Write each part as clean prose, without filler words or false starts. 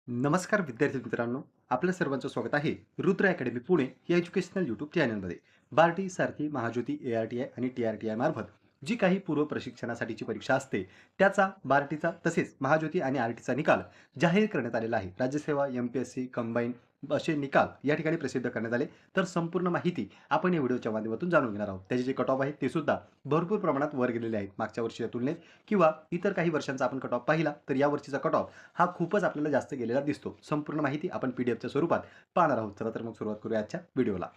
नमस्कार विद्यार्थी मित्रांनो, आपल्या सर्वांचं स्वागत आहे रुद्र अकॅडमी पुणे या एज्युकेशनल यूट्यूब चॅनलमध्ये. बार्टी सारथी महाज्योती ARTI आणि TRTI मार्फत जी काही पूर्व प्रशिक्षणासाठीची परीक्षा असते त्याचा बार्टीचा तसेच महाज्योती आणि आरटीचा निकाल जाहीर करण्यात आलेला आहे. राज्यसेवा MPSC कंबाईन असे निकाल या ठिकाणी प्रसिद्ध करण्यात आले. तर संपूर्ण माहिती आपण या व्हिडिओच्या माध्यमातून जाणून घेणार आहोत. त्याचे जे कट ऑफ आहेत ते सुद्धा भरपूर प्रमाणात वर गेलेले आहेत मागच्या वर्षीच्या तुलनेत, किंवा इतर काही वर्षांचा आपण कट ऑफ पाहिला तर या वर्षीचा कट ऑफ हा खूपच आपल्याला जास्त गेलेला दिसतो. संपूर्ण माहिती आपण PDFच्या स्वरूपात पाहणार आहोत. चला तर मग सुरुवात करूया आजच्या व्हिडिओला.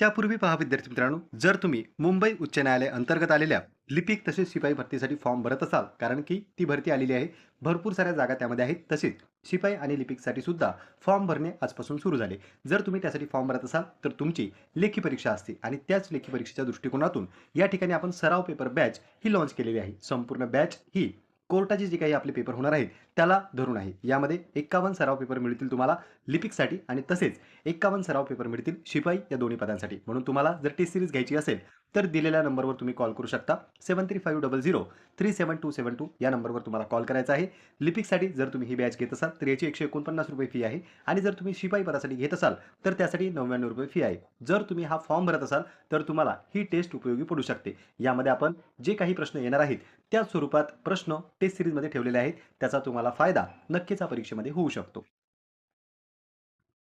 त्यापूर्वी पहा विद्यार्थी मित्रांनो, जर तुम्ही मुंबई उच्च न्यायालय अंतर्गत आलेल्या लिपिक तसेच शिपाई भरतीसाठी फॉर्म भरत असाल, कारण की ती भरती आलेली आहे, भरपूर साऱ्या जागा त्यामध्ये आहेत. तसेच शिपाई आणि लिपिकसाठी सुद्धा फॉर्म भरणे आजपासून सुरू झाले. जर तुम्ही त्यासाठी फॉर्म भरत असाल तर तुमची लेखी परीक्षा असते आणि त्याच लेखी परीक्षेच्या दृष्टिकोनातून या ठिकाणी आपण सराव पेपर बॅच ही लॉन्च केलेली आहे. संपूर्ण बॅच ही कोर्टाचे जे काही आपले पेपर होणार आहेत त्याला धरून आहे. यामध्ये 51 सराव पेपर मिळतील तुम्हाला लिपिकसाठी आणि तसेच 51 सराव पेपर मिळतील शिपाई या दोन्ही पदांसाठी. म्हणून तुम्हाला जर टेस्ट सिरीज घ्यायची असेल तर दिलेल्या नंबरवर तुम्ही कॉल करू शकता. 7350037272 या नंबरवर तुम्हाला कॉल करायचा आहे. लिपिकसाठी जर तुम्ही ही बॅच घेत असाल तर याची ₹149 फी आहे आणि जर तुम्ही शिपाई पदासाठी घेत असाल तर त्यासाठी ₹99 फी आहे. जर तुम्ही हा फॉर्म भरत असाल तर तुम्हाला ही टेस्ट उपयोगी पडू शकते. यामध्ये आपण जे काही प्रश्न येणार आहेत त्या स्वरूपात प्रश्न टेस्ट सिरीजमध्ये ठेवलेले आहेत. त्याचा तुम्हाला फायदा नक्कीच या परीक्षेमध्ये होऊ शकतो.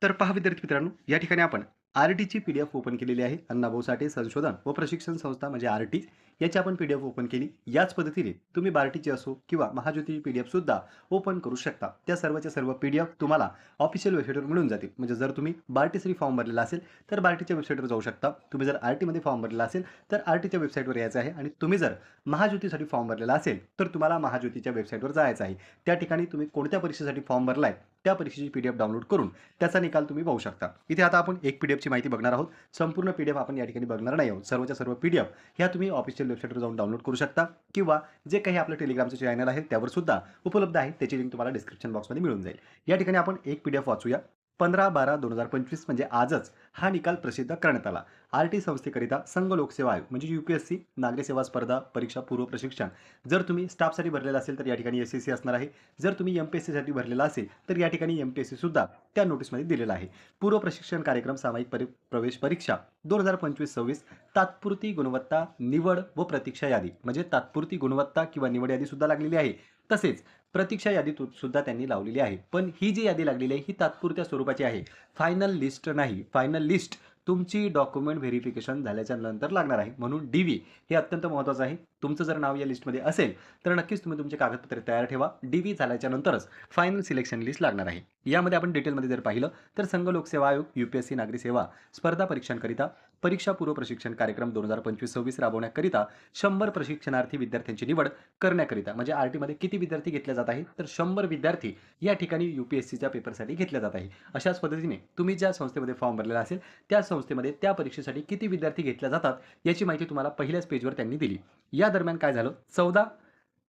तर पहा विद्यार्थी मित्रांनो, या ठिकाणी आपण आरटीची PDF ओपन केलेली आहे. अण्णाभाऊ साठे संशोधन व प्रशिक्षण संस्था म्हणजे आरटी याची आपण PDF ओपन केली. याच पद्धतीने तुम्ही बार्टीची असो किंवा महाज्योती PDF सुद्धा ओपन करू शकता. त्या सर्वच्या सर्व PDF तुम्हाला ऑफिशियल वेबसाईटवर मिळून जातील. म्हणजे जर तुम्ही बार्टीसाठी फॉर्म भरलेला असेल तर बार्टीच्या वेबसाईटवर जाऊ शकता. तुम्ही जर आरटीमध्ये फॉर्म भरलेला असेल तर आरटीच्या वेबसाईटवर यायचं आहे आणि तुम्ही जर महाज्योतीसाठी फॉर्म भरलेला असेल तर तुम्हाला महाज्योतीच्या वेबसाईटवर जायचं आहे. त्या ठिकाणी तुम्ही कोणत्या परीक्षेसाठी फॉर्म भरलाय त्या परीक्षेची PDF डाउनलोड करून त्याचा निकाल तुम्ही पाहू शकता. इथे आता आपण एक PDFची माहिती बघणार आहोत. संपूर्ण PDF आपण या ठिकाणी बघणार नाही आहोत. सर्वच्या सर्व PDF ह्या तुम्ही ऑफिशियल वेबसाईटवर जाऊन डाउनलोड करू शकता किंवा जे काही आपलं टेलिग्रामचं चॅनल आहे त्यावर सुद्धा उपलब्ध आहे. त्याची लिंक तुम्हाला डिस्क्रिप्शन बॉक्समध्ये मिळून जाईल. या ठिकाणी आपण एक PDF वाचूया. 15/12/2025 म्हणजे आजच हा निकाल प्रसिद्ध करण्यात आला. आरटी संस्थेकरिता संघ लोकसेवा आयोग म्हणजे UPSC नागरी सेवा स्पर्धा परीक्षा पूर्व प्रशिक्षण. जर तुम्ही स्टाफसाठी भरलेला असेल तर या ठिकाणी SSC असणार आहे. जर तुम्ही MPSCसाठी भरलेला असेल तर या ठिकाणी MPSC सुद्धा त्या नोटीसमध्ये दिलेला आहे. पूर्व प्रशिक्षण कार्यक्रम सामायिक प्रवेश परीक्षा 2025-26 तात्पुरती गुणवत्ता निवड व प्रतीक्षा यादी म्हणजे तात्पुरती गुणवत्ता किंवा निवड यादी सुद्धा लागलेली आहे. तसेच प्रतीक्षा यादी सुद्धा त्यांनी लावलेली आहे. पण ही जी यादी लागलेली आहे ही तात्पुरत्या स्वरूपाची आहे. फायनल लिस्ट नाही. फायनल लिस्ट तुमची डॉक्युमेंट व्हेरिफिकेशन झाल्याच्या नंतर लागणार आहे. म्हणून DV हे अत्यंत महत्त्वाचं आहे. तुमचं जर नाव या लिस्टमध्ये असेल तर नक्कीच तुम्ही तुमचे कागदपत्रे तयार ठेवा. DV झाल्याच्या नंतरच फायनल सिलेक्शन लिस्ट लागणार आहे. यामध्ये आपण डिटेलमध्ये जर पाहिलं तर संघ लोकसेवा आयोग UPSC नागरी सेवा स्पर्धा परीक्षांकरिता परीक्षा पूर्व प्रशिक्षण कार्यक्रम 2025-26 राबवण्याकरिता 100 प्रशिक्षणार्थी विद्यार्थ्यांची निवड करण्याकरिता म्हणजे आरटीमध्ये किती विद्यार्थी घेतले जात आहेत तर 100 विद्यार्थी या ठिकाणी UPSCच्या पेपरसाठी घेतले जात आहे. अशाच पद्धतीने तुम्ही ज्या संस्थेमध्ये फॉर्म भरलेला असेल त्या संस्थेमध्ये त्या परीक्षेसाठी किती विद्यार्थी घेतल्या जातात याची माहिती तुम्हाला पहिल्याच पेजवर त्यांनी दिली. या दरम्यान काय झालं,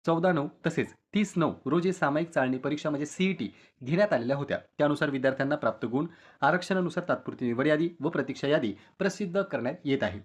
14/9 तसेच 30/9 रोजी सामायिक चाळणी परीक्षा म्हणजे CET घेण्यात आलेल्या होत्या. त्यानुसार विद्यार्थ्यांना प्राप्त गुण आरक्षणानुसार तात्पुरती निवड यादी व प्रतीक्षा यादी प्रसिद्ध करण्यात येत आहे.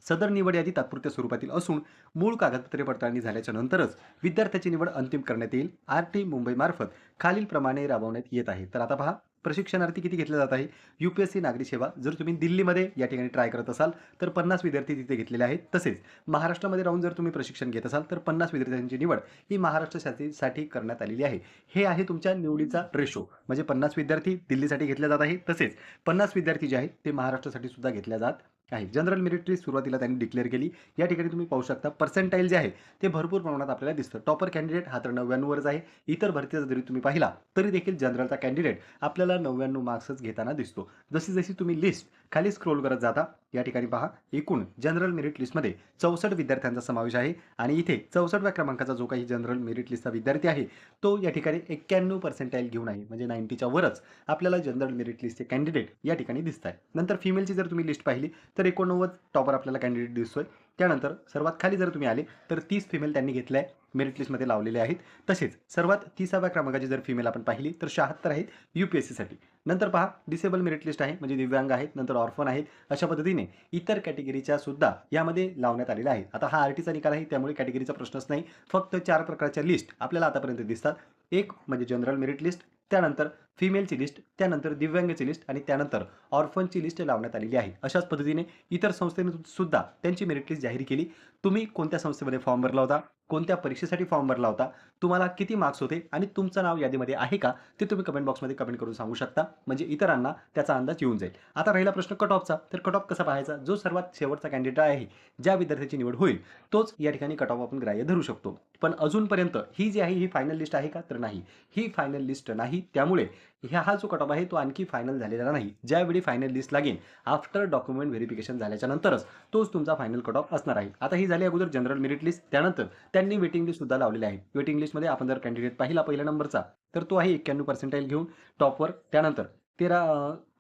सदर निवड यादी तात्पुरत्या स्वरूपातील असून मूळ कागदपत्रे पडताळणी झाल्याच्या नंतरच विद्यार्थ्याची निवड अंतिम करण्यात येईल. आरटी मुंबई मार्फत खालीलप्रमाणे राबवण्यात येत आहे. तर आता पहा, प्रशिक्षणार्थी किती घेतले जात आहे. UPSC नागरी सेवा जर तुम्ही दिल्लीमध्ये या ठिकाणी ट्राय करत असाल तर 50 विद्यार्थी तिथे घेतलेले आहेत. तसेच महाराष्ट्रामध्ये राहून जर तुम्ही प्रशिक्षण घेत असाल तर 50 विद्यार्थ्यांची निवड ही महाराष्ट्रासाठी करण्यात आलेली आहे. हे आहे तुमच्या निवडीचा रेशो. म्हणजे 50 विद्यार्थी दिल्लीसाठी घेतले जात आहेत. तसेच 50 विद्यार्थी जे आहेत ते महाराष्ट्रासाठी सुद्धा घेतल्या जात आहे. जनरल मेरिट लिस्ट सुरुवातीला त्यांनी डिक्लेअर केली. या ठिकाणी तुम्ही पाहू शकता पर्सेंटाईल जे आहे ते भरपूर प्रमाणात आपल्याला दिसतं. टॉपर कॅन्डिडेट हा तर 99 वरच आहे. इतर भरतीचा जरी तुम्ही पाहिला तरी देखील जनरलचा कॅन्डिडेट आपल्याला 99 मार्क्सच घेताना दिसतो. जशी जशी तुम्ही लिस्ट खाली स्क्रोल करत जाता या ठिकाणी पहा, एकूण जनरल मेरिट लिस्टमध्ये 64 विद्यार्थ्यांचा समावेश आहे आणि इथे 64व्या क्रमांकाचा जो काही जनरल मेरिट लिस्टचा विद्यार्थी आहे तो या ठिकाणी 91 पर्सेंटाईल घेऊन आहे. म्हणजे 90च्या वरच आपल्याला जनरल मेरिट लिस्टचे कॅन्डिडेट या ठिकाणी दिसत आहे. नंतर फिमेलची जर तुम्ही लिस्ट पाहिली तर 89 टॉपर आपल्याला कॅन्डिडेट दिसतोय. त्यानंतर सर्वात खाली जर तुम्ही आले तर 30 फिमेल त्यांनी घेतल्या आहे, मेरिट लिस्टमध्ये लावलेले आहेत. तसेच सर्वात 30व्या क्रमांकाची जर फिमेल आपण पाहिली तर 76 आहेत UPSCसाठी. नंतर पहा डिसेबल मेरिट लिस्ट आहे, म्हणजे दिव्यांग आहेत, नंतर ऑर्फन आहेत. अशा पद्धतीने इतर कॅटेगरीच्या सुद्धा यामध्ये लावण्यात आलेल्या आहेत. आता हा RTचा निकाल आहे, त्यामुळे कॅटेगरीचा प्रश्नच नाही. फक्त 4 प्रकारच्या लिस्ट आपल्याला आतापर्यंत दिसतात. एक म्हणजे जनरल मेरिट लिस्ट, त्यानंतर फिमेलची लिस्ट, त्यानंतर दिव्यांगची लिस्ट आणि त्यानंतर ऑर्फनची लिस्ट लावण्यात आलेली आहे. अशाच पद्धतीने इतर संस्थेने सुद्धा त्यांची मेरिट लिस्ट जाहीर केली. तुम्ही कोणत्या संस्थेमध्ये फॉर्म भरला होता, कोणत्या परीक्षेसाठी फॉर्म भरला होता, तुम्हाला किती मार्क्स होते आणि तुमचं नाव यादीमध्ये आहे का, ते तुम्ही कमेंट बॉक्समध्ये कमेंट करून सांगू शकता, म्हणजे इतरांना त्याचा अंदाज येऊन जाईल. आता राहिला प्रश्न कट ऑफचा. तर कट ऑफ कसा पाहायचा? जो सर्वात शेवटचा कॅन्डिडेट आहे, ज्या विद्यार्थ्याची निवड होईल, तोच या ठिकाणी कट ऑफ आपण ग्राह्य धरू शकतो. पण अजूनपर्यंत ही जी आहे ही फायनल लिस्ट आहे का? तर नाही, ही फायनल लिस्ट नाही. त्यामुळे हा जो कट ऑफ आहे तो आणखी फायनल झालेला नाही. ज्यावेळी फायनल लिस्ट लागेल आफ्टर डॉक्युमेंट व्हेरिफिकेशन झाल्याच्या नंतरच तोच तुमचा फायनल कट ऑफ असणार आहे. आता ही झाली अगोदर जनरल मेरिट लिस्ट. त्यानंतर त्यांनी वेटिंग लिस्ट सुद्धा लावलेली आहे. वेटिंग लिस्टमध्ये आपण जर कॅन्डिडेट पाहिला पहिल्या नंबरचा, तर तो आहे 91% घेऊन टॉपवर. त्यानंतर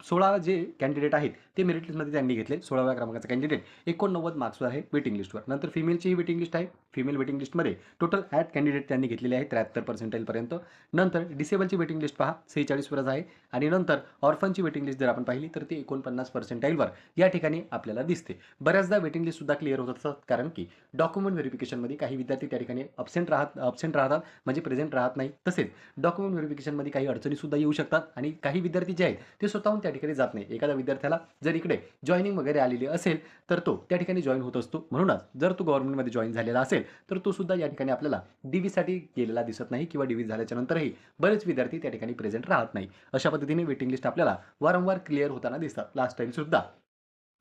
16 जे कॅन्डिडेट आहेत ते मेरिट लिस्टमध्ये त्यांनी घेतले. 16व्या क्रमांकाचा कॅन्डिडेट 89 मार्क्सवर आहे वेटिंग लिस्टवर. नंतर फिमेलची ही वेटिंग लिस्ट आहे. फिमेल वेटिंग लिस्टमध्ये टोटल 8 कॅन्डिडेट त्यांनी घेतलेले आहेत 73% पर्यंत. नंतर डिसेबलची वेटिंग लिस्ट पहा 46 आहे. आणि नंतर ऑर्फनची वेटिंग लिस्ट जर आपण पाहिली तर ती 49% या ठिकाणी आपल्याला दिसते. बऱ्याचदा वेटिंग लिस्ट सुद्धा क्लिअर होत असतात, कारण की डॉक्युमेंट व्हेरिफिकेशनमध्ये काही विद्यार्थी त्या ठिकाणी अब्सेंट राहतात, म्हणजे प्रेझेंट राहत नाही. तसेच डॉक्युमेंट व्हेरिफिकेशनमध्ये काही अडचणी सुद्धा येऊ शकतात आणि काही विद्यार्थी जे आहेत ते स्वतःहून त्या ठिकाणी जात नाही. एखाद्या विद्यार्थ्याला जर इकडे जॉईनिंग वगैरे आलेली असेल तर तो त्या ठिकाणी जॉईन होत असतो. म्हणूनच जर तो गव्हर्नमेंटमध्ये जॉईन झालेला असेल तर तो सुद्धा या ठिकाणी आपल्याला DVसाठी गेलेला दिसत नाही, किंवा DV झाल्याच्या नंतरही बरेच विद्यार्थी त्या ठिकाणी प्रेझेंट राहत नाही. अशा पद्धतीने वेटिंग लिस्ट आपल्याला वारंवार क्लिअर होताना दिसतात. लास्ट टाइम सुद्धा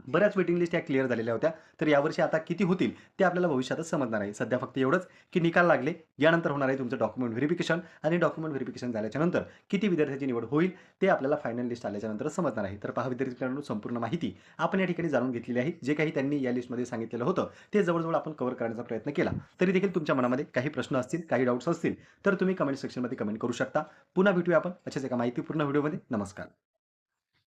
बऱ्याच वेटिंग लिस्ट या क्लिअर झालेल्या होत्या. तर यावर्षी आता किती होतील ते आपल्याला भविष्यातच समजणार आहे. सध्या फक्त एवढंच की निकाल लागले, यानंतर होणार आहे तुमचं डॉक्युमेंट व्हेरिफिकेशन, आणि डॉक्युमेंट व्हेरिफिकेशन झाल्याच्या नंतर किती विद्यार्थ्यांची निवड होईल ते आपल्याला फायनल लिस्ट आल्याच्या नंतरच समजणार आहे. तर पहा विद्यार्थी मित्रांनो, संपूर्ण माहिती आपण या ठिकाणी जाणून घेतलेली आहे. जे काही त्यांनी या लिस्टमध्ये सांगितलेलं होतं ते जवळजवळ आपण कव्हर करण्याचा प्रयत्न केला. तरी देखील तुमच्या मनामध्ये काही प्रश्न असतील, काही डाऊट्स असतील तर तुम्ही कमेंट सेक्शनमध्ये कमेंट करू शकता. पुन्हा भेटूया आपण अशाच एका माहितीपूर्ण व्हिडिओमध्ये. नमस्कार.